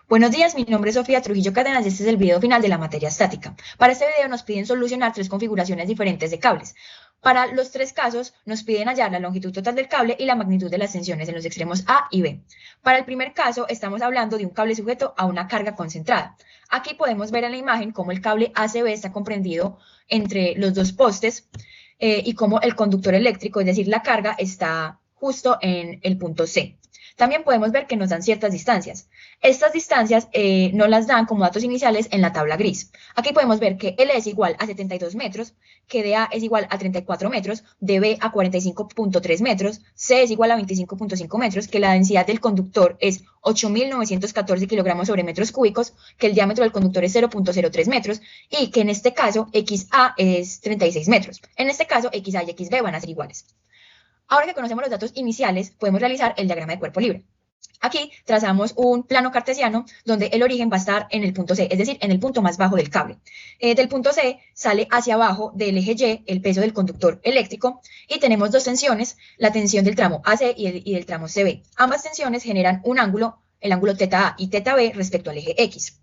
Buenos días, mi nombre es Sofía Trujillo Cárdenas y este es el video final de la materia estática. Para este video nos piden solucionar tres configuraciones diferentes de cables. Para los tres casos nos piden hallar la longitud total del cable y la magnitud de las tensiones en los extremos A y B. Para el primer caso estamos hablando de un cable sujeto a una carga concentrada. Aquí podemos ver en la imagen cómo el cable ACB está comprendido entre los dos postes y cómo el conductor eléctrico, es decir, la carga, está justo en el punto C. También podemos ver que nos dan ciertas distancias. Estas distancias nos las dan como datos iniciales en la tabla gris. Aquí podemos ver que L es igual a 72 metros, que DA es igual a 34 metros, DB a 45.3 metros, C es igual a 25.5 metros, que la densidad del conductor es 8.914 kilogramos sobre metros cúbicos, que el diámetro del conductor es 0.03 metros y que en este caso XA es 36 metros. En este caso XA y XB van a ser iguales. Ahora que conocemos los datos iniciales, podemos realizar el diagrama de cuerpo libre. Aquí trazamos un plano cartesiano donde el origen va a estar en el punto C, es decir, en el punto más bajo del cable. Del punto C sale hacia abajo del eje Y el peso del conductor eléctrico y tenemos dos tensiones, la tensión del tramo AC y del tramo CB. Ambas tensiones generan un ángulo, el ángulo θA y θB respecto al eje X.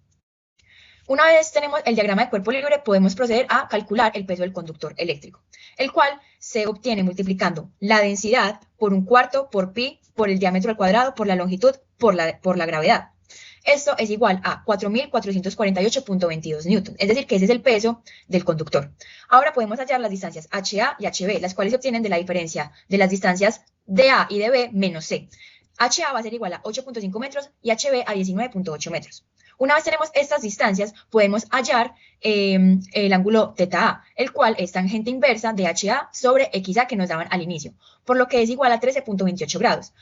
Una vez tenemos el diagrama de cuerpo libre, podemos proceder a calcular el peso del conductor eléctrico, el cual se obtiene multiplicando la densidad por un cuarto por pi, por el diámetro al cuadrado, por la longitud, por la gravedad. Esto es igual a 4.448.22 newtons, es decir, que ese es el peso del conductor. Ahora podemos hallar las distancias HA y HB, las cuales se obtienen de la diferencia de las distancias de A y de B menos C. HA va a ser igual a 8.5 metros y HB a 19.8 metros. Una vez tenemos estas distancias, podemos hallar el ángulo θA, el cual es tangente inversa de HA sobre XA que nos daban al inicio, por lo que es igual a 13.28 grados.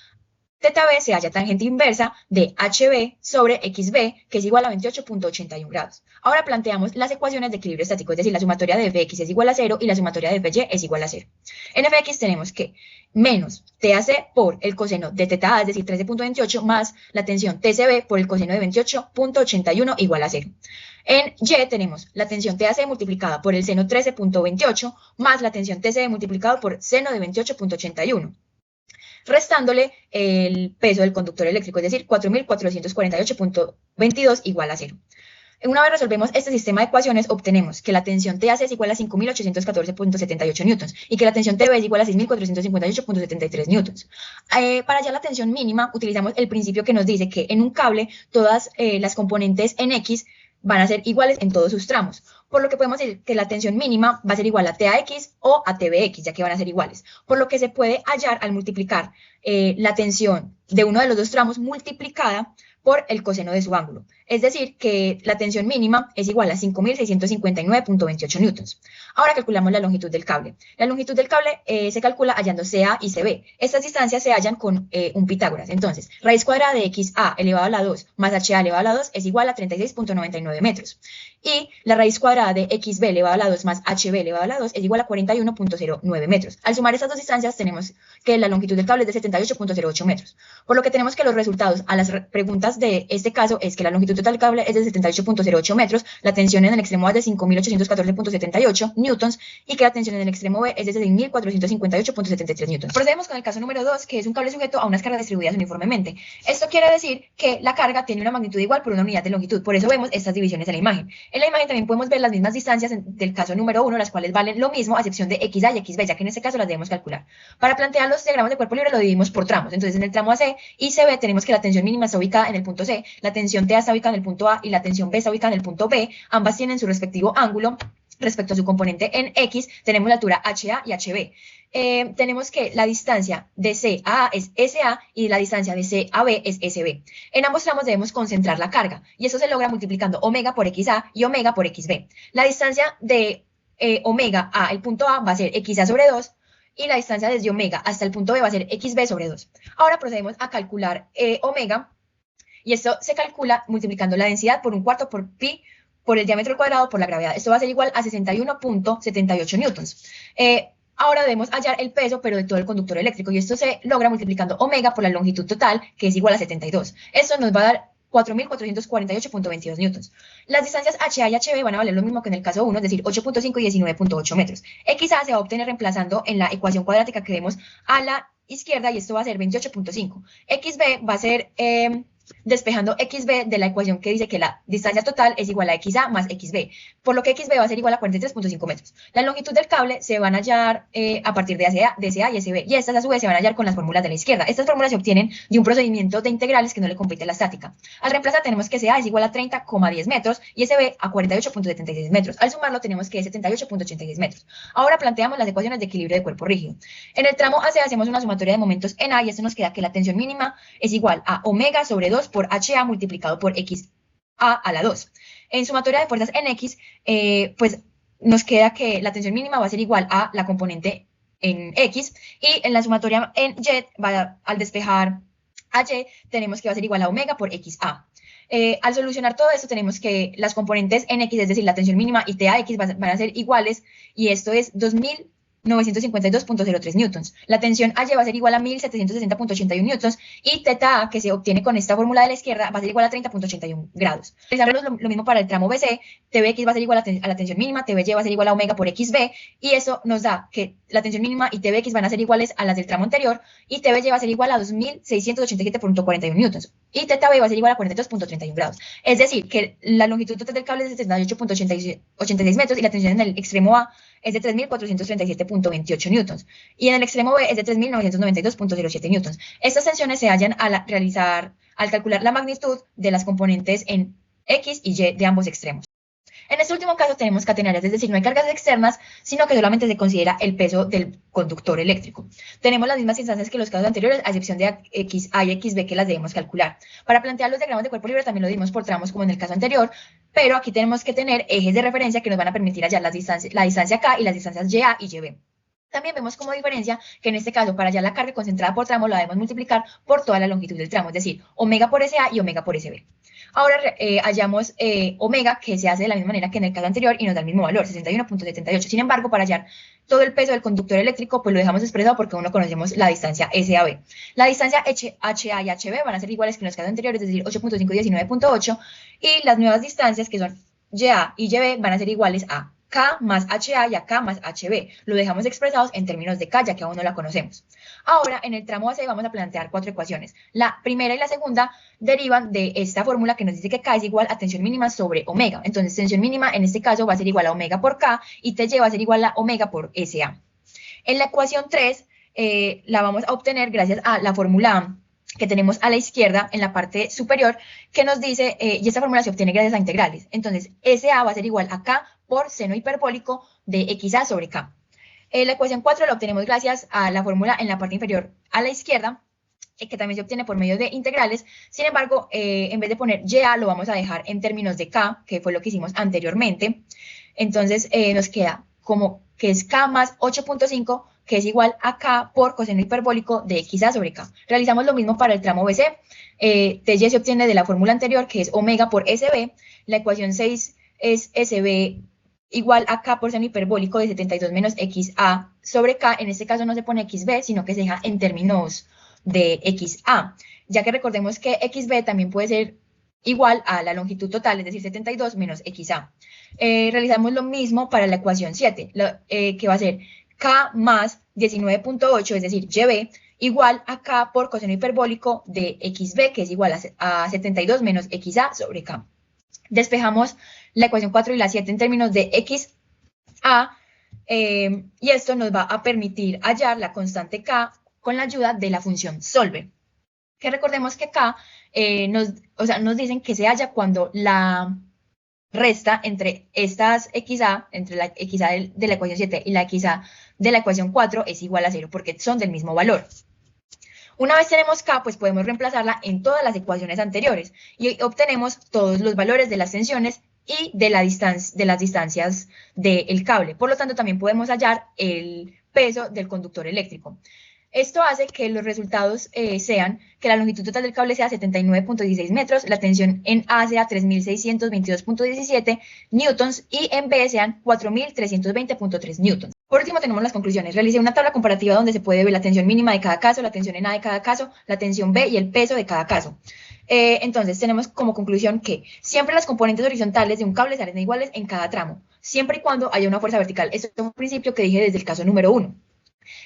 θB se halla tangente inversa de HB sobre XB, que es igual a 28.81 grados. Ahora planteamos las ecuaciones de equilibrio estático, es decir, la sumatoria de Fx es igual a 0 y la sumatoria de Fy es igual a 0. En Fx tenemos que menos TAC por el coseno de θA, es decir, 13.28, más la tensión TCB por el coseno de 28.81 igual a 0. En Y tenemos la tensión TAC multiplicada por el seno 13.28 más la tensión TCB multiplicado por seno de 28.81. Restándole el peso del conductor eléctrico, es decir, 4.448.22 igual a 0. Una vez resolvemos este sistema de ecuaciones, obtenemos que la tensión TAC es igual a 5.814.78 newtons y que la tensión TB es igual a 6.458.73 newtons. Para hallar la tensión mínima, utilizamos el principio que nos dice que en un cable todas las componentes en X van a ser iguales en todos sus tramos, por lo que podemos decir que la tensión mínima va a ser igual a TAX o a TBX, ya que van a ser iguales, por lo que se puede hallar al multiplicar la tensión de uno de los dos tramos multiplicada por el coseno de su ángulo. Es decir, que la tensión mínima es igual a 5.659.28 newtons. Ahora calculamos la longitud del cable. La longitud del cable se calcula hallando CA y CB. Estas distancias se hallan con un Pitágoras. Entonces, raíz cuadrada de XA elevado a la 2 más HA elevado a la 2 es igual a 36.99 metros. Y la raíz cuadrada de XB elevado a la 2 más HB elevado a la 2 es igual a 41.09 metros. Al sumar estas dos distancias tenemos que la longitud del cable es de 78.08 metros. Por lo que tenemos que los resultados a las preguntas de este caso es que la longitud total del cable es de 78.08 metros, la tensión en el extremo A es de 5.814.78 newtons y que la tensión en el extremo B es de 6.458.73 newtons. Procedemos con el caso número 2, que es un cable sujeto a unas cargas distribuidas uniformemente. Esto quiere decir que la carga tiene una magnitud igual por una unidad de longitud, por eso vemos estas divisiones en la imagen. En la imagen también podemos ver las mismas distancias del caso número 1, las cuales valen lo mismo a excepción de XA y XB, ya que en este caso las debemos calcular. Para plantear los diagramas de cuerpo libre lo dividimos por tramos. Entonces en el tramo AC y CB tenemos que la tensión mínima está ubicada en el punto C, la tensión TA está ubicada en el punto A y la tensión B está ubicada en el punto B. Ambas tienen su respectivo ángulo respecto a su componente en X. Tenemos la altura HA y HB. Tenemos que la distancia de C a A es SA y la distancia de C a B es SB. En ambos tramos debemos concentrar la carga y eso se logra multiplicando omega por XA y omega por XB. La distancia de omega a el punto A va a ser XA sobre 2 y la distancia desde omega hasta el punto B va a ser XB sobre 2. Ahora procedemos a calcular omega y esto se calcula multiplicando la densidad por un cuarto por pi por el diámetro al cuadrado por la gravedad. Esto va a ser igual a 61.78 newtons. Ahora debemos hallar el peso, pero de todo el conductor eléctrico, y esto se logra multiplicando omega por la longitud total, que es igual a 72. Esto nos va a dar 4.448.22 newtons. Las distancias HA y HB van a valer lo mismo que en el caso 1, es decir, 8.5 y 19.8 metros. XA se va a obtener reemplazando en la ecuación cuadrática que vemos a la izquierda, y esto va a ser 28.5. XB va a ser despejando XB de la ecuación que dice que la distancia total es igual a XA más XB, por lo que XB va a ser igual a 43.5 metros. La longitud del cable se van a hallar a partir de SA y SB, y estas a su vez se van a hallar con las fórmulas de la izquierda. Estas fórmulas se obtienen de un procedimiento de integrales que no le compete a la estática. Al reemplazar tenemos que SA es igual a 30,10 metros y SB a 48.76 metros. Al sumarlo tenemos que es 78.86 metros. Ahora planteamos las ecuaciones de equilibrio de cuerpo rígido. En el tramo AC hacemos una sumatoria de momentos en A y esto nos queda que la tensión mínima es igual a omega sobre 2 por HA multiplicado por XA a la 2. En sumatoria de fuerzas en X, pues nos queda que la tensión mínima va a ser igual a la componente en X y en la sumatoria en Y, al despejar a Y, tenemos que va a ser igual a omega por XA. Al solucionar todo esto tenemos que las componentes en X, es decir, la tensión mínima y TAX van a ser iguales y esto es 2952.03 newtons. La tensión AY va a ser igual a 1760.81 newtons y θA, que se obtiene con esta fórmula de la izquierda, va a ser igual a 30.81 grados. Realizamos lo mismo para el tramo BC, TBX va a ser igual a la tensión mínima, TBY va a ser igual a omega por XB y eso nos da que la tensión mínima y TBX van a ser iguales a las del tramo anterior y TBY va a ser igual a 2687.41 newtons y θB va a ser igual a 42.31 grados. Es decir, que la longitud total del cable es de 78.86 metros y la tensión en el extremo A es de 3.437.28 newtons y en el extremo B es de 3.992.07 newtons. Estas tensiones se hallan al calcular la magnitud de las componentes en X y Y de ambos extremos. En este último caso tenemos catenarias, es decir, no hay cargas externas, sino que solamente se considera el peso del conductor eléctrico. Tenemos las mismas instancias que los casos anteriores, a excepción de XA y XB que las debemos calcular. Para plantear los diagramas de cuerpo libre también lo dimos por tramos como en el caso anterior, pero aquí tenemos que tener ejes de referencia que nos van a permitir hallar la distancia K y las distancias YA y YB. También vemos como diferencia que en este caso para hallar la carga concentrada por tramo la debemos multiplicar por toda la longitud del tramo, es decir, omega por SA y omega por SB. Ahora hallamos omega, que se hace de la misma manera que en el caso anterior y nos da el mismo valor, 61.78. Sin embargo, para hallar todo el peso del conductor eléctrico, pues lo dejamos expresado porque aún no conocemos la distancia SAB. La distancia HA y HB van a ser iguales que en los casos anteriores, es decir, 8.5 y 19.8. Y las nuevas distancias, que son YA y YB, van a ser iguales a K más HA y a K más HB. Lo dejamos expresados en términos de K, ya que aún no la conocemos. Ahora, en el tramo AC vamos a plantear 4 ecuaciones. La primera y la segunda derivan de esta fórmula que nos dice que K es igual a tensión mínima sobre omega. Entonces, tensión mínima en este caso va a ser igual a omega por K y TY va a ser igual a omega por SA. En la ecuación 3 la vamos a obtener gracias a la fórmula que tenemos a la izquierda en la parte superior, que nos dice, y esta fórmula se obtiene gracias a integrales. Entonces, SA va a ser igual a K por seno hiperbólico de XA sobre K. La ecuación 4 la obtenemos gracias a la fórmula en la parte inferior a la izquierda, que también se obtiene por medio de integrales. Sin embargo, en vez de poner YA, lo vamos a dejar en términos de K, que fue lo que hicimos anteriormente. Entonces, nos queda como que es K más 8.5, que es igual a K por coseno hiperbólico de XA sobre K. Realizamos lo mismo para el tramo BC. TY se obtiene de la fórmula anterior, que es omega por SB. La ecuación 6 es SB igual a K por seno hiperbólico de 72 menos XA sobre K. En este caso no se pone XB, sino que se deja en términos de XA, ya que recordemos que XB también puede ser igual a la longitud total, es decir, 72 menos XA. Realizamos lo mismo para la ecuación 7, que va a ser K más 19.8, es decir, YB, igual a K por coseno hiperbólico de XB, que es igual a 72 menos XA sobre K. Despejamos la ecuación 4 y la 7 en términos de XA, y esto nos va a permitir hallar la constante K con la ayuda de la función solver. Que recordemos que K nos dicen que se halla cuando la resta entre estas XA, entre la XA de la ecuación 7 y la XA de la ecuación 4 es igual a 0 porque son del mismo valor. Una vez tenemos K, pues podemos reemplazarla en todas las ecuaciones anteriores y obtenemos todos los valores de las tensiones y de las distancias del cable. Por lo tanto, también podemos hallar el peso del conductor eléctrico. Esto hace que los resultados sean que la longitud total del cable sea 79.16 metros, la tensión en A sea 3.622.17 newtons y en B sean 4.320.3 newtons. Por último, tenemos las conclusiones. Realicé una tabla comparativa donde se puede ver la tensión mínima de cada caso, la tensión en A de cada caso, la tensión B y el peso de cada caso. Entonces, tenemos como conclusión que siempre las componentes horizontales de un cable serán iguales en cada tramo, siempre y cuando haya una fuerza vertical. Esto es un principio que dije desde el caso número 1.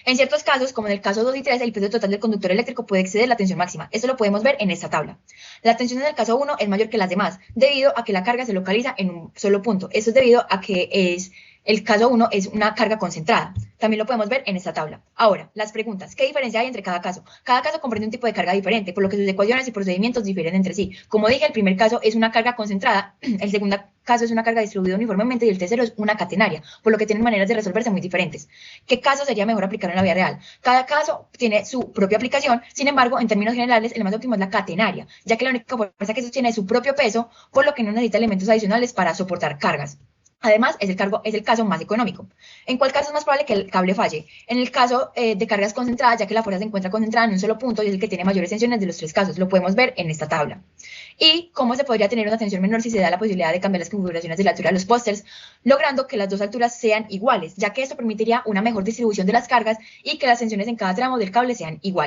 En ciertos casos, como en el caso 2 y 3, el peso total del conductor eléctrico puede exceder la tensión máxima. Esto lo podemos ver en esta tabla. La tensión en el caso 1 es mayor que las demás, debido a que la carga se localiza en un solo punto. Esto es debido a que el caso 1 es una carga concentrada. También lo podemos ver en esta tabla. Ahora, las preguntas. ¿Qué diferencia hay entre cada caso? Cada caso comprende un tipo de carga diferente, por lo que sus ecuaciones y procedimientos difieren entre sí. Como dije, el primer caso es una carga concentrada, el segundo caso es una carga distribuida uniformemente y el tercero es una catenaria, por lo que tienen maneras de resolverse muy diferentes. ¿Qué caso sería mejor aplicar en la vida real? Cada caso tiene su propia aplicación, sin embargo, en términos generales, el más óptimo es la catenaria, ya que la única fuerza que sostiene es su propio peso, por lo que no necesita elementos adicionales para soportar cargas. Además, es el caso más económico. ¿En cuál caso es más probable que el cable falle? En el caso de cargas concentradas, ya que la fuerza se encuentra concentrada en un solo punto y es el que tiene mayores tensiones de los tres casos. Lo podemos ver en esta tabla. ¿Y cómo se podría tener una tensión menor si se da la posibilidad de cambiar las configuraciones de la altura de los pósters, logrando que las dos alturas sean iguales, ya que esto permitiría una mejor distribución de las cargas y que las tensiones en cada tramo del cable sean iguales?